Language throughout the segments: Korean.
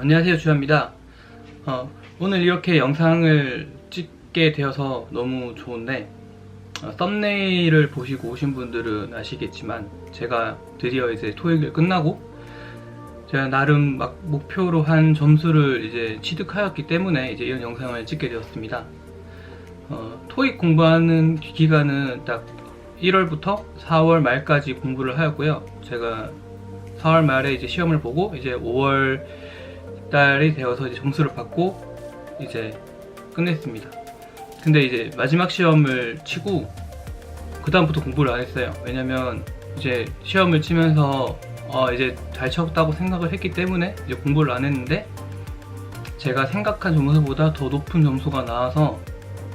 안녕하세요, 주현입니다. 오늘 이렇게 영상을 찍게 되어서 너무 좋은데, 썸네일을 보시고 오신 분들은 아시겠지만 제가 드디어 이제 토익을 끝나고 제가 나름 막 목표로 한 점수를 이제 취득하였기 때문에 이제 이런 영상을 찍게 되었습니다. 토익 공부하는 기간은 딱 1월부터 4월 말까지 공부를 하였고요. 제가 4월 말에 이제 시험을 보고 이제 5월 달이 되어서 이제 점수를 받고 이제 끝냈습니다. 근데 이제 마지막 시험을 치고 그 다음부터 공부를 안 했어요. 왜냐면 이제 시험을 치면서 이제 잘 쳤다고 생각을 했기 때문에 이제 공부를 안 했는데, 제가 생각한 점수보다 더 높은 점수가 나와서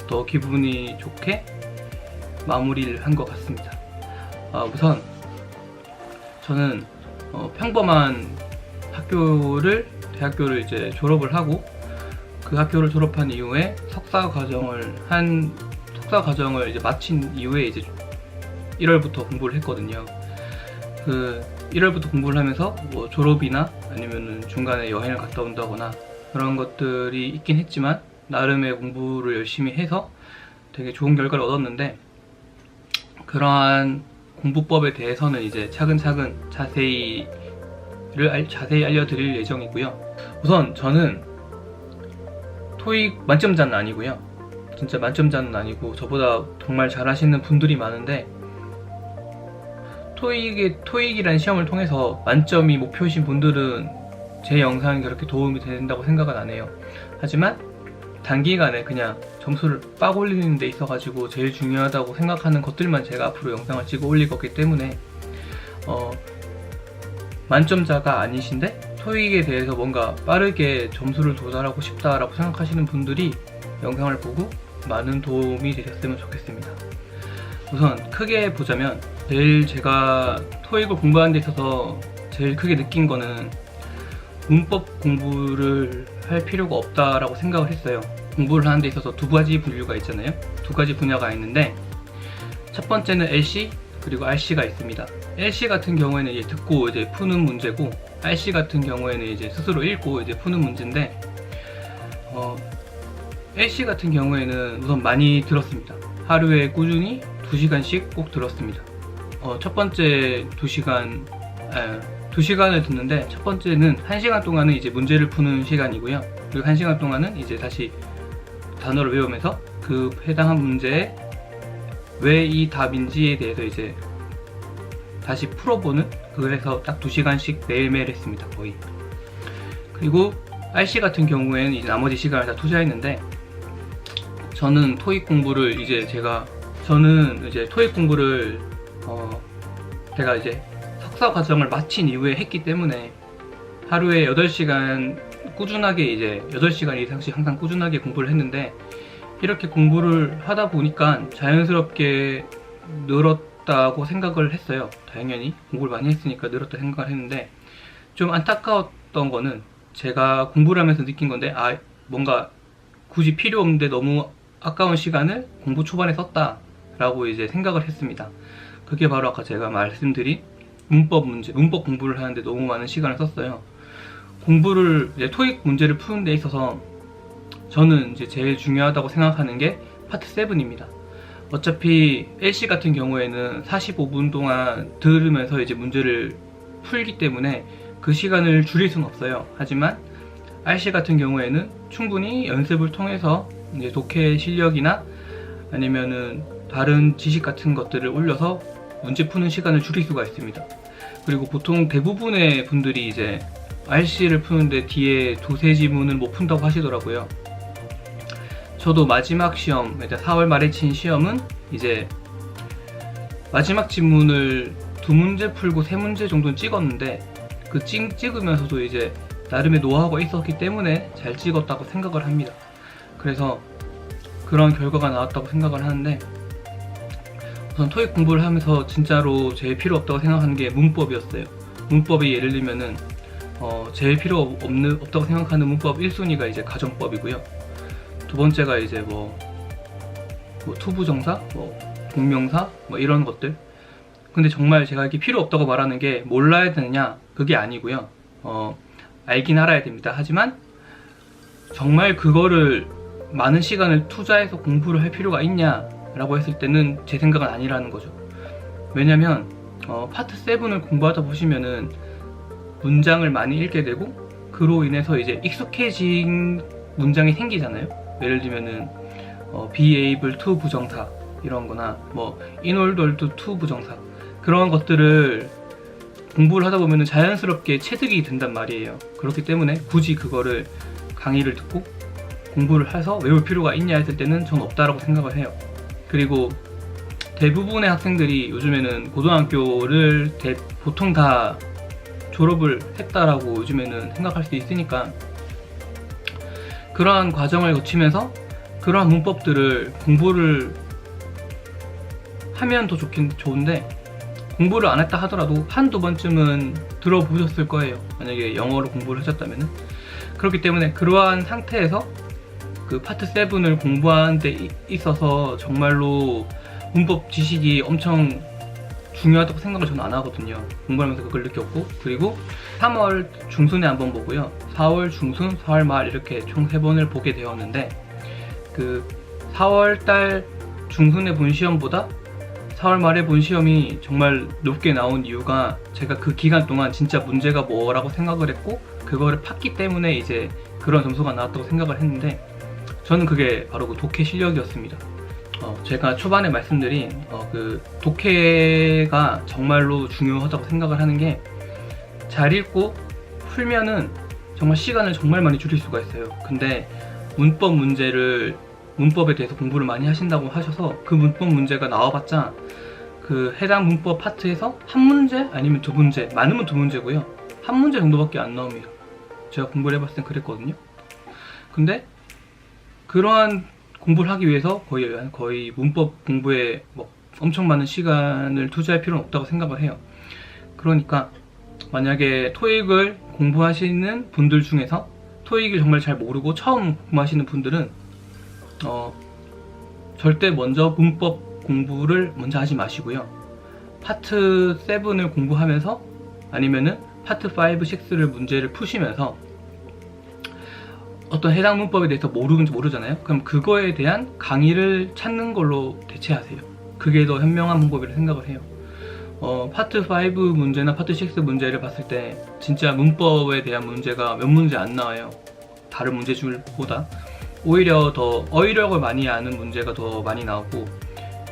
더 기분이 좋게 마무리를 한 것 같습니다. 우선 저는 평범한 대학교를 이제 졸업을 하고, 그 학교를 졸업한 이후에 석사 과정을 이제 마친 이후에 이제 1월부터 공부를 했거든요. 그 1월부터 공부를 하면서 뭐 졸업이나 아니면은 중간에 여행을 갔다 온다거나 그런 것들이 있긴 했지만, 나름의 공부를 열심히 해서 되게 좋은 결과를 얻었는데, 그러한 공부법에 대해서는 이제 차근차근 자세히 알려드릴 예정이고요. 우선 저는 토익 만점자는 아니고요. 진짜 만점자는 아니고 저보다 정말 잘하시는 분들이 많은데, 토익이라는 시험을 통해서 만점이 목표이신 분들은 제 영상이 그렇게 도움이 된다고 생각은 안 해요. 하지만 단기간에 그냥 점수를 빡 올리는 데 있어가지고 제일 중요하다고 생각하는 것들만 제가 앞으로 영상을 찍어 올릴 거기 때문에 만점자가 아니신데 토익에 대해서 뭔가 빠르게 점수를 도달하고 싶다라고 생각하시는 분들이 영상을 보고 많은 도움이 되셨으면 좋겠습니다. 우선 크게 보자면, 제일 제가 토익을 공부하는 데 있어서 제일 크게 느낀 거는 문법 공부를 할 필요가 없다라고 생각을 했어요. 공부를 하는 데 있어서 두 가지 분류가 있잖아요. 두 가지 분야가 있는데, 첫 번째는 LC 그리고 RC가 있습니다. LC 같은 경우에는 이제 듣고 이제 푸는 문제고, RC 같은 경우에는 이제 스스로 읽고 이제 푸는 문제인데, LC 같은 경우에는 우선 많이 들었습니다. 하루에 꾸준히 2시간씩 꼭 들었습니다. 첫 번째 2시간을 듣는데, 첫 번째는 1시간 동안은 이제 문제를 푸는 시간이고요. 그리고 1시간 동안은 이제 다시 단어를 외우면서 그 해당한 문제에 왜 이 답인지에 대해서 이제 다시 풀어보는, 그래서 딱 2시간씩 매일매일 했습니다, 거의. 그리고 RC 같은 경우에는 이제 나머지 시간을 다 투자했는데, 저는 토익 공부를 제가 이제 석사 과정을 마친 이후에 했기 때문에 하루에 8시간 꾸준하게 이제 8시간 이상씩 항상 꾸준하게 공부를 했는데, 이렇게 공부를 하다 보니까 자연스럽게 늘었다고 생각을 했어요. 당연히 공부를 많이 했으니까 늘었다 생각을 했는데, 좀 안타까웠던 거는 제가 공부를 하면서 느낀 건데, 뭔가 굳이 필요 없는데 너무 아까운 시간을 공부 초반에 썼다 라고 이제 생각을 했습니다. 그게 바로 아까 제가 말씀드린 문법 공부를 하는데 너무 많은 시간을 썼어요. 이제 토익 문제를 푸는 데 있어서 저는 이제 제일 중요하다고 생각하는 게 파트 7입니다. 어차피 LC 같은 경우에는 45분 동안 들으면서 이제 문제를 풀기 때문에 그 시간을 줄일 수는 없어요. 하지만 RC 같은 경우에는 충분히 연습을 통해서 이제 독해 실력이나 아니면은 다른 지식 같은 것들을 올려서 문제 푸는 시간을 줄일 수가 있습니다. 그리고 보통 대부분의 분들이 이제 RC를 푸는데 뒤에 두세 지문을 못 푼다고 하시더라고요. 저도 마지막 시험, 이제 4월 말에 친 시험은 이제 마지막 지문을 2문제 풀고 3문제 정도는 찍었는데, 그 찍으면서도 이제 나름의 노하우가 있었기 때문에 잘 찍었다고 생각을 합니다. 그래서 그런 결과가 나왔다고 생각을 하는데, 우선 토익 공부를 하면서 진짜로 제일 필요 없다고 생각하는 게 문법이었어요. 문법이 예를 들면은 제일 필요 없다고 생각하는 문법 1순위가 이제 가정법이고요. 두 번째가 이제 뭐 투부정사, 동명사 이런 것들. 근데 정말 제가 이렇게 필요 없다고 말하는 게 몰라야 되느냐, 그게 아니고요. 알긴 알아야 됩니다. 하지만 정말 그거를 많은 시간을 투자해서 공부를 할 필요가 있냐라고 했을 때는 제 생각은 아니라는 거죠. 왜냐면 파트 7을 공부하다 보시면은 문장을 많이 읽게 되고 그로 인해서 이제 익숙해진 문장이 생기잖아요. 예를 들면은 be able to 부정사 이런 거나 뭐 in order to 부정사 그런 것들을 공부를 하다 보면은 자연스럽게 체득이 된단 말이에요. 그렇기 때문에 굳이 그거를 강의를 듣고 공부를 해서 외울 필요가 있냐 했을 때는 전 없다라고 생각을 해요. 그리고 대부분의 학생들이 요즘에는 고등학교를 보통 다 졸업을 했다라고 요즘에는 생각할 수 있으니까 그러한 과정을 거치면서 그러한 문법들을 공부를 하면 더 좋은데 공부를 안 했다 하더라도 한두 번쯤은 들어보셨을 거예요. 만약에 영어로 공부를 하셨다면은. 그렇기 때문에 그러한 상태에서 그 파트 7을 공부하는 데 있어서 정말로 문법 지식이 엄청 중요하다고 생각을 저는 안 하거든요. 공부하면서 그걸 느꼈고, 그리고 3월 중순에 한번 보고요, 4월 중순, 4월 말 이렇게 총 3번을 보게 되었는데 그 4월달 중순에 본 시험보다 4월 말에 본 시험이 정말 높게 나온 이유가 제가 그 기간 동안 진짜 문제가 뭐라고 생각을 했고 그거를 팠기 때문에 이제 그런 점수가 나왔다고 생각을 했는데 저는 그게 바로 그 독해 실력이었습니다. 제가 초반에 말씀드린 그 독해가 정말로 중요하다고 생각을 하는 게 잘 읽고 풀면은 정말 시간을 정말 많이 줄일 수가 있어요. 근데 문법에 대해서 공부를 많이 하신다고 하셔서 그 문법 문제가 나와봤자 그 해당 문법 파트에서 한 문제 아니면 두 문제, 많으면 두 문제고요, 한 문제 정도밖에 안 나옵니다. 제가 공부를 해봤을 땐 그랬거든요. 근데 그러한 공부를 하기 위해서 거의 문법 공부에 뭐 엄청 많은 시간을 투자할 필요는 없다고 생각을 해요. 그러니까 만약에 토익을 공부하시는 분들 중에서 토익을 정말 잘 모르고 처음 공부하시는 분들은 절대 먼저 문법 공부를 먼저 하지 마시고요, 파트 7을 공부하면서 아니면은 파트 5, 6를 문제를 푸시면서 어떤 해당 문법에 대해서 모르잖아요. 그럼 그거에 대한 강의를 찾는 걸로 대체하세요. 그게 더 현명한 방법이라고 생각을 해요. 파트 5 문제나 파트 6 문제를 봤을 때 진짜 문법에 대한 문제가 몇 문제 안 나와요. 다른 문제줄보다 오히려 더 어휘력을 많이 아는 문제가 더 많이 나오고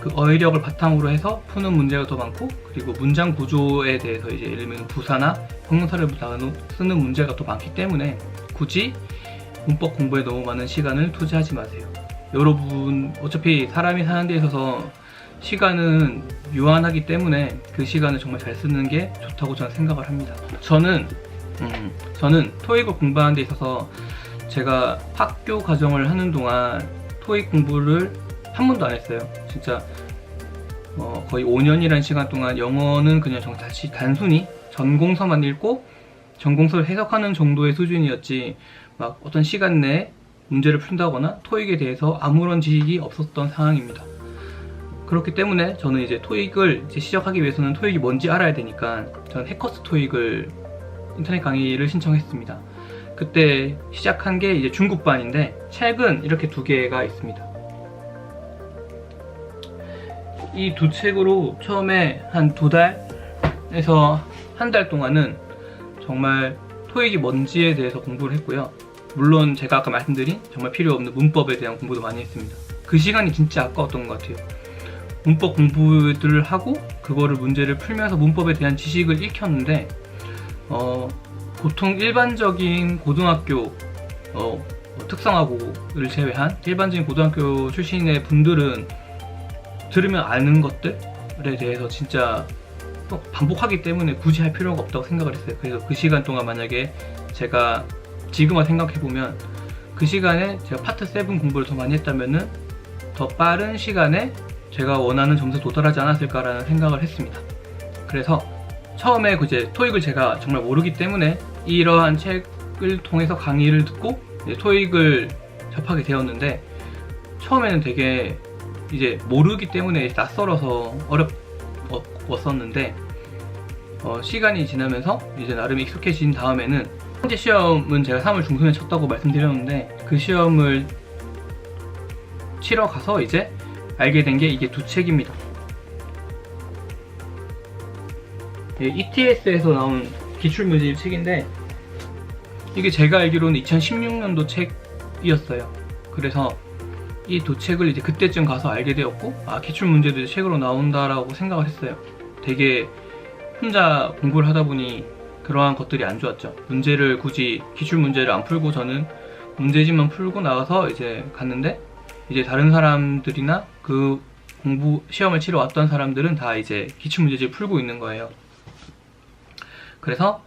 그 어휘력을 바탕으로 해서 푸는 문제가 더 많고, 그리고 문장 구조에 대해서 이제 예를 들면 부사나 형용사를 쓰는 문제가 더 많기 때문에 굳이 문법 공부에 너무 많은 시간을 투자하지 마세요. 여러분 어차피 사람이 사는 데 있어서 시간은 유한하기 때문에 그 시간을 정말 잘 쓰는 게 좋다고 저는 생각을 합니다. 저는 토익을 공부하는 데 있어서 제가 학교 과정을 하는 동안 토익 공부를 한 번도 안 했어요. 진짜 거의 5년이라는 시간 동안 영어는 그냥 단순히 전공서만 읽고 전공서를 해석하는 정도의 수준이었지 막 어떤 시간 내에 문제를 푼다거나 토익에 대해서 아무런 지식이 없었던 상황입니다. 그렇기 때문에 저는 이제 토익을 시작하기 위해서는 토익이 뭔지 알아야 되니까 저는 해커스 토익을 인터넷 강의를 신청했습니다. 그때 시작한 게 이제 중국반인데 책은 이렇게 두 개가 있습니다. 이 두 책으로 처음에 한 2달에서 한 달 동안은 정말 토익이 뭔지에 대해서 공부를 했고요. 물론 제가 아까 말씀드린 정말 필요 없는 문법에 대한 공부도 많이 했습니다. 그 시간이 진짜 아까웠던 것 같아요. 문법 공부들을 하고 그거를 문제를 풀면서 문법에 대한 지식을 익혔는데 보통 일반적인 고등학교 특성화고를 제외한 일반적인 고등학교 출신의 분들은 들으면 아는 것들에 대해서 진짜 반복하기 때문에 굳이 할 필요가 없다고 생각을 했어요. 그래서 그 시간 동안 만약에 제가 지금만 생각해보면 그 시간에 제가 파트 7 공부를 더 많이 했다면은 더 빠른 시간에 제가 원하는 점수에 도달하지 않았을까라는 생각을 했습니다. 그래서 처음에 이제 토익을 제가 정말 모르기 때문에 이러한 책을 통해서 강의를 듣고 이제 토익을 접하게 되었는데 처음에는 되게 이제 모르기 때문에 낯설어서 어려웠었는데 시간이 지나면서 이제 나름 익숙해진 다음에는 현재 시험은 제가 3월 중순에 쳤다고 말씀드렸는데, 그 시험을 치러 가서 이제 알게 된 게 이게 두 책입니다. ETS에서 나온 기출문제집 책인데, 이게 제가 알기로는 2016년도 책이었어요. 그래서 이 두 책을 이제 그때쯤 가서 알게 되었고, 아, 기출문제도 책으로 나온다라고 생각을 했어요. 되게 혼자 공부를 하다 보니 그러한 것들이 안 좋았죠. 문제를 굳이 기출문제를 안 풀고 저는 문제집만 풀고 나가서 이제 갔는데, 이제 다른 사람들이나 그 공부 시험을 치러 왔던 사람들은 다 이제 기출문제집을 풀고 있는 거예요. 그래서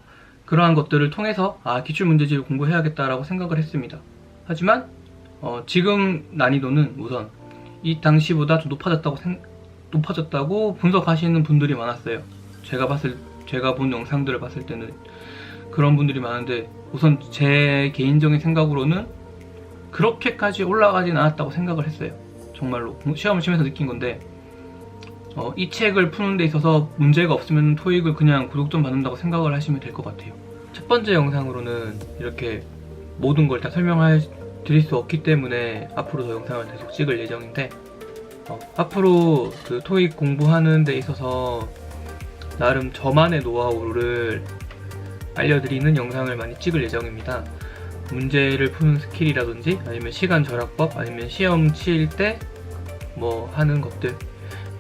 그러한 것들을 통해서 아, 기출문제집을 공부해야겠다라고 생각을 했습니다. 하지만 지금 난이도는 우선 이 당시보다 좀 높아졌다고 분석하시는 분들이 많았어요. 제가 본 영상들을 봤을 때는 그런 분들이 많은데, 우선 제 개인적인 생각으로는 그렇게까지 올라가진 않았다고 생각을 했어요. 정말로 시험을 치면서 느낀 건데, 이 책을 푸는 데 있어서 문제가 없으면 토익을 그냥 고득점 받는다고 생각을 하시면 될 것 같아요. 첫 번째 영상으로는 이렇게 모든 걸 다 드릴 수 없기 때문에 앞으로 더 영상을 계속 찍을 예정인데, 앞으로 그 토익 공부하는 데 있어서 나름 저만의 노하우를 알려드리는 영상을 많이 찍을 예정입니다. 문제를 푸는 스킬이라든지, 아니면 시간 절약법, 아니면 시험 칠 때 뭐 하는 것들,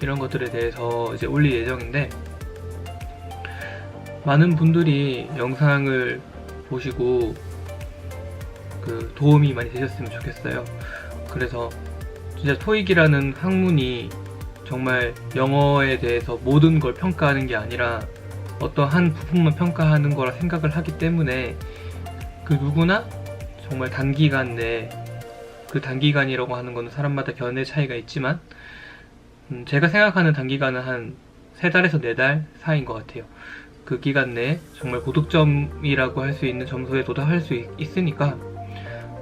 이런 것들에 대해서 이제 올릴 예정인데, 많은 분들이 영상을 보시고 그 도움이 많이 되셨으면 좋겠어요. 그래서 진짜 토익이라는 학문이 정말 영어에 대해서 모든 걸 평가하는 게 아니라 어떤 한 부분만 평가하는 거라 생각을 하기 때문에, 그 누구나 정말 단기간 내에, 그 단기간이라고 하는 거는 사람마다 견해 차이가 있지만, 제가 생각하는 단기간은 한 3달에서 4달 사이인 것 같아요. 그 기간 내에 정말 고득점이라고 할 수 있는 점수에 도달할 수 있으니까,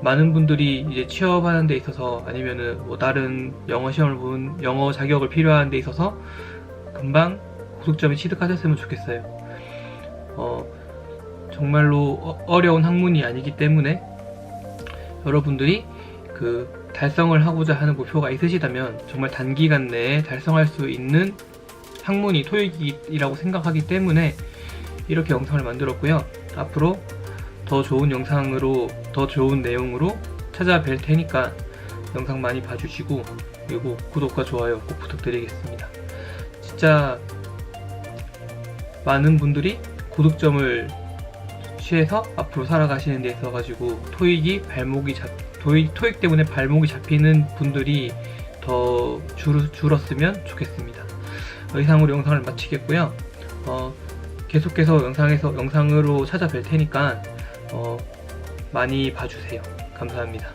많은 분들이 이제 취업하는 데 있어서, 아니면은 뭐 다른 영어 시험을 보는 영어 자격을 필요한 데 있어서 금방 고득점이 취득하셨으면 좋겠어요. 정말로 어려운 학문이 아니기 때문에 여러분들이 그 달성을 하고자 하는 목표가 있으시다면 정말 단기간 내에 달성할 수 있는 학문이 토익이라고 생각하기 때문에 이렇게 영상을 만들었고요. 앞으로 더 좋은 영상으로, 더 좋은 내용으로 찾아뵐 테니까 영상 많이 봐주시고, 그리고 구독과 좋아요 꼭 부탁드리겠습니다. 진짜 많은 분들이 고득점을 취해서 앞으로 살아가시는 데 있어가지고 토익 때문에 발목이 잡히는 분들이 더 줄었으면 좋겠습니다. 이상으로 영상을 마치겠고요. 계속해서 영상으로 찾아뵐 테니까 많이 봐주세요. 감사합니다.